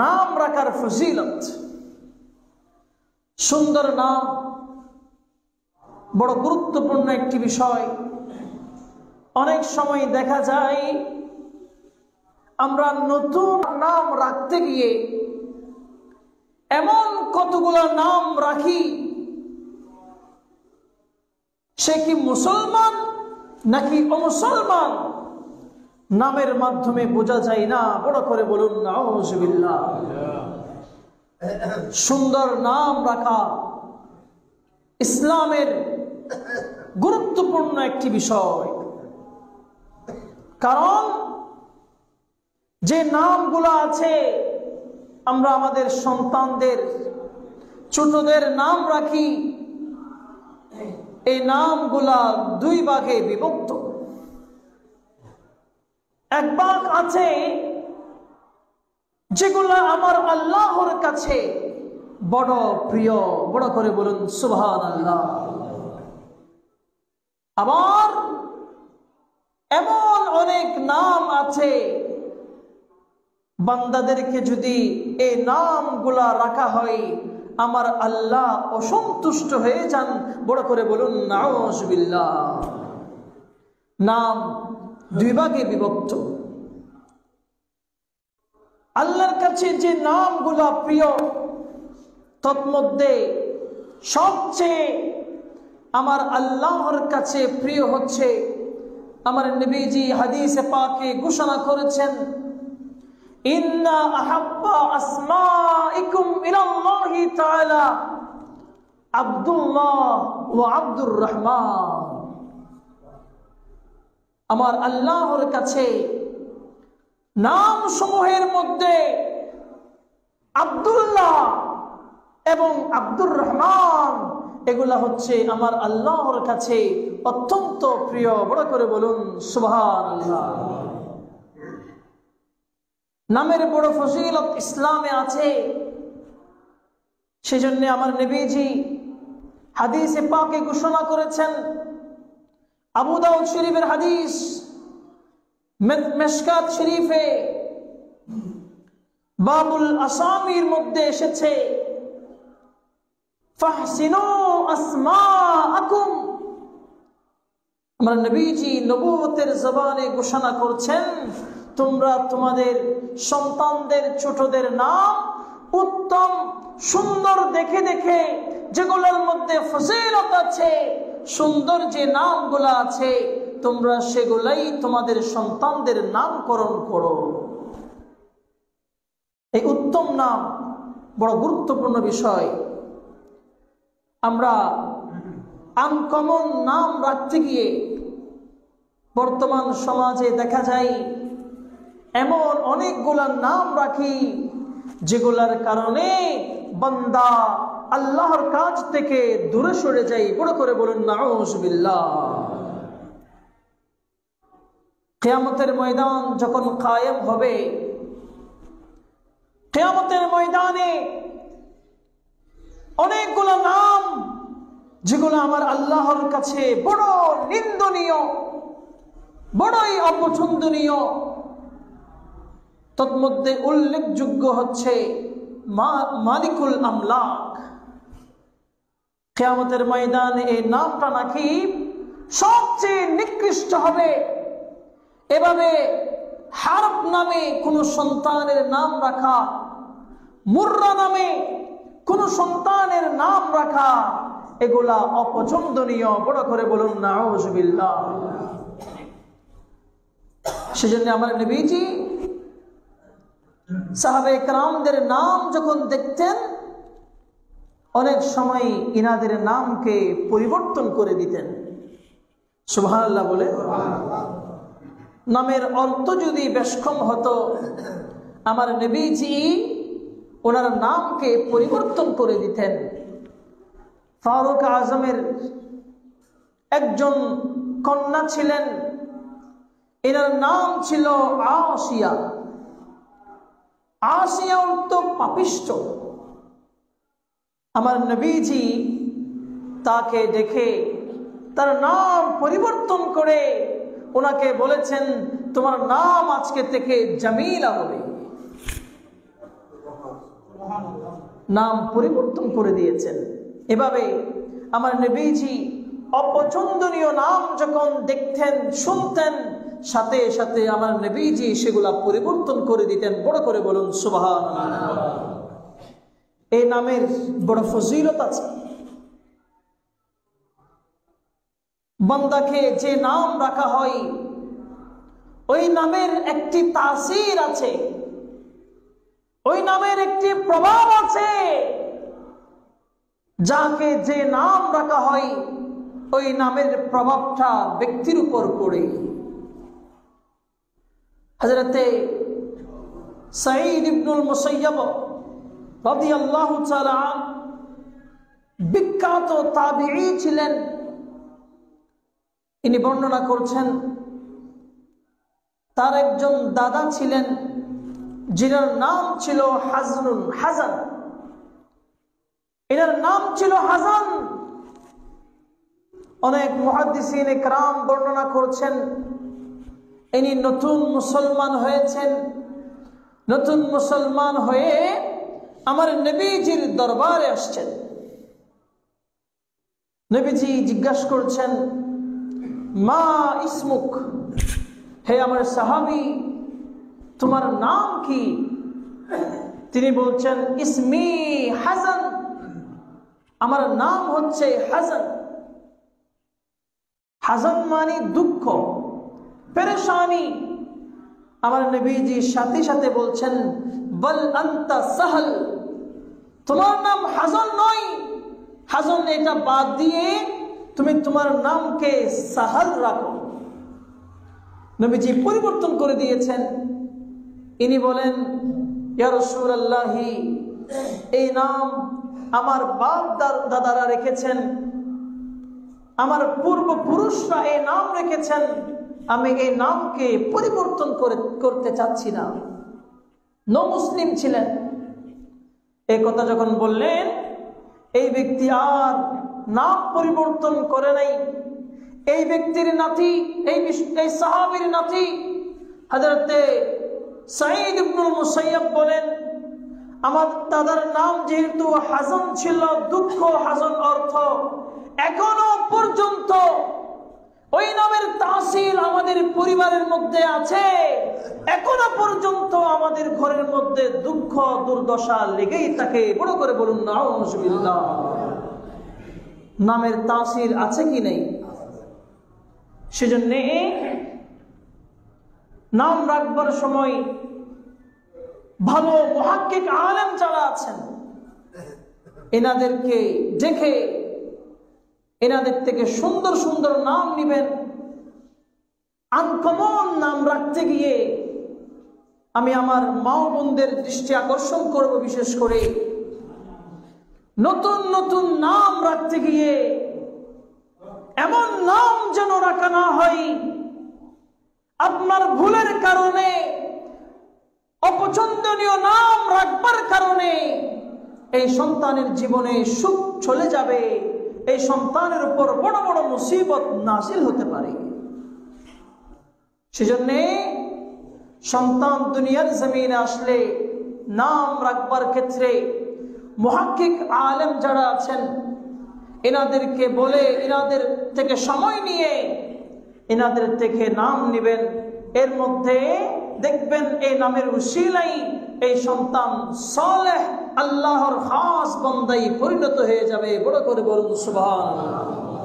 নাম রাখার ফজিলত। সুন্দর নাম বড় গুরুত্বপূর্ণ একটি বিষয়। অনেক সময় দেখা যায় আমরা নতুন নাম রাখতে গিয়ে এমন কতগুলো নাম রাখি, সে কি মুসলমান নাকি অমুসলমান নামের মাধ্যমে বোঝা যায় না। বড় করে বলুন নাউযুবিল্লাহ। সুন্দর নাম রাখা ইসলামের গুরুত্বপূর্ণ একটি বিষয়। কারণ যে নামগুলো আছে, আমরা আমাদের সন্তানদের, ছোটদের নাম রাখি, এই নামগুলা দুই ভাগে বিভক্ত। এক ভাগ আছে যেগুলা আমার আল্লাহর কাছে বড় প্রিয়। বড় করে বলুন সুবহানাল্লাহ। আবার এমন অনেক নাম আছে, বান্দাদেরকে যদি এই নামগুলা রাখা হয়, আমার আল্লাহ অসন্তুষ্ট হয়ে যান। বড় করে বলুন নাউযুবিল্লাহ। নাম দুই ভাগে বিভক্ত। আল্লাহর কাছে যে নামগুলা প্রিয়, তন্মধ্যে সবচেয়ে আমার আল্লাহর কাছে প্রিয় হচ্ছে, আমার নবীজি হাদিসে পাকে ঘোষণা করেছেন, ইন্না আহাব্বা আসমাইকুম ইলাল্লাহি তাআলা আব্দুল্লাহ ওয়া আব্দুর রহমান। আমার আল্লাহর কাছে নাম সমূহের মধ্যে আব্দুল্লাহ এবং আব্দুর রহমান, এগুলা হচ্ছে আমার আল্লাহর কাছে অত্যন্ত প্রিয়। বড় করে বলুন সুবহানাল্লাহ। নামের বড় ফজিলত ইসলামে আছে। সেজন্য আমার নবীজি হাদিসে পাকে ঘোষণা করেছেন, আবু দাউদ শরীফের হাদিস, মিশকাত শরীফে বাবুল আসামির মধ্যে এসেছে, ফাহসিনু আসমাআকুম। আমার নবীজি নবুয়তের জবানে ঘোষণা করছেন, তোমরা তোমাদের সন্তানদের, ছোটদের নাম উত্তম সুন্দর দেখে দেখে, যেগুলোর মধ্যে ফজিলত আছে, সুন্দর যে নামগুলো আছে, তোমরা সেগুলাই তোমাদের সন্তানদের নামকরণ করো। এই উত্তম নাম বড় গুরুত্বপূর্ণ বিষয়। আমরা আনকমন নাম রাখতে গিয়ে বর্তমান সমাজে দেখা যায় এমন অনেকগুলা নাম রাখি, যেগুলার কারণে বান্দা আল্লাহর কাজ থেকে দূরে সরে যায়। বড় করে বলুন নাউযুবিল্লাহ। কিয়ামতের ময়দান যখন কায়েম হবে, কিয়ামতের ময়দানে অনেকগুলো নাম যেগুলো আমার আল্লাহর কাছে বড় নিন্দনীয়, বড়ই অপছন্দনীয়, তন্মধ্যে উল্লেখযোগ্য হচ্ছে মালিকুল আমলাক। কিয়ামতের ময়দানে এই নামটা নাকি সবচেয়ে নিকৃষ্ট হবে। এভাবে হারব নামে কোন সন্তানের নাম রাখা, মুর্রা নামে কোন সন্তানের নাম রাখা, এগুলা অপছন্দনীয়। বড় করে বলুন নাউযুবিল্লাহ। সেজন্য আমার নবীজি সাহাবে কেরামদের নাম যখন দেখতেন, অনেক সময় ইনাদের নামকে পরিবর্তন করে দিতেন। সুবহানাল্লাহ বলে। নামের অর্থ যদি বেশকম হতো, আমার নবীজি ওনার নামকে পরিবর্তন করে দিতেন। ফারুক আজমের একজন কন্যা ছিলেন, এনার নাম ছিল আসিয়া। আসিয়া অর্থ পাপিষ্ঠ। আমার নবীজি তাকে দেখে তার নাম পরিবর্তন করে ওনাকে বলেছেন, তোমার নাম আজকে থেকে জামিলা হবে। নাম পরিবর্তন করে দিয়েছেন। এভাবে আমার নবীজি অপছন্দনীয় নাম যখন দেখতেন, শুনতেন, সাথে সাথে আমার নবীজি সেগুলা পরিবর্তন করে দিতেন। বড় করে বলুন সুবহানাল্লাহ। এই নামের বড় ফজিলত আছে। বান্দাকে যে নাম রাখা হয় ওই নামের একটি তাসির আছে, ওই নামের একটি প্রভাব আছে। যাকে যে নাম রাখা হয় ওই নামের প্রভাবটা ব্যক্তির উপর পড়ে। হযরতে সাঈদ ইবনুল মুসাইয়্যিব রাদিয়াল্লাহু তাআলা বিখ্যাত তাবিঈ ছিলেন। ইনি বর্ণনা করছেন তার একজন দাদা ছিলেন যিনার নাম ছিল হাজান। এনার নাম ছিল হাজান। অনেক মুহাদ্দিসিন ইকরাম বর্ণনা করছেন ইনি নতুন মুসলমান হয়েছেন। নতুন মুসলমান হয়ে আমার নবীজির দরবারে আসছেন। নবীজি জিজ্ঞাসা করছেন, মা ইসমুক, হে আমার সাহাবী তোমার নাম কি? তিনি বলছেন, ইসমি হাজান, আমার নাম হচ্ছে হাজান। হাজান মানে দুঃখ, পেরেশানি। আমার নবীজি সাথে সাথে বলছেন, বল আনতা সাহল, তোমার নাম হাজান নয়, হাজান এটা বাদ দিয়ে তুমি তোমার নামকে সাহল রাখো। নবীজি পরিবর্তন করে দিয়েছেন। ইনি বলেন, ইয়া রাসূলুল্লাহ, এই নাম আমার বাপ দাদারা রেখেছেন, আমার পূর্বপুরুষরা এই নাম রেখেছেন, আমি এই নামকে পরিবর্তন করতে চাচ্ছি না। মুসলিম ছিলেন। এই কথা যখন বললেন, এই ব্যক্তি আর নাম পরিবর্তন করে নাই। এই ব্যক্তির নাতি, এই সাহাবীর নাতি হযরতে সাঈদ ইবনুল মুসাইয়্যিব বলেন, আমার দাদার নাম যেহেতু হাজান ছিল, দুঃখ, হাজান অর্থ, এখনো পর্যন্ত ওই নামের তাসির আমাদের পরিবারের মধ্যে আছে। এখনো পর্যন্ত আমাদের ঘরের মধ্যে দুঃখ, দুর্দশা লেগেই থাকে। বড় করে বলুন নাউযুবিল্লাহ। নামের তাসির আছে কি নেই? সেজন্য নাম রাখবার সময় ভালো মুহাক্কিক আলেম যারা আছেন এনাদেরকে দেখে এনাদের থেকে সুন্দর সুন্দর নাম নিবেন। আনকমন নাম রাখতে গিয়ে আমি আমার মা বোনদের দৃষ্টি আকর্ষণ করব, বিশেষ করে নতুন নতুন নাম রাখতে গিয়ে এমন নাম যেন রাখা না হয় আপনার ভুলের কারণে, অপছন্দনীয় নাম রাখবার কারণে এই সন্তানের জীবনে সুখ চলে যাবে, এই সন্তানের উপর বড় বড় মুসিবত নাযিল হতে পারে। সেজন্য সন্তান দুনিয়ার জমিনে আসলে নাম রাখবার ক্ষেত্রে মুহাক্কিক আলেম যারা আছেন এনাদেরকে বলে, এনাদের থেকে সময় নিয়ে এনাদের থেকে নাম নেবেন। এর মধ্যে দেখবেন এই নামের উসিলাই এই সন্তান সালেহ, আল্লাহর খাস বান্দায় পরিণত হয়ে যাবে। বড় করে বলুন সুবহানাল্লাহ।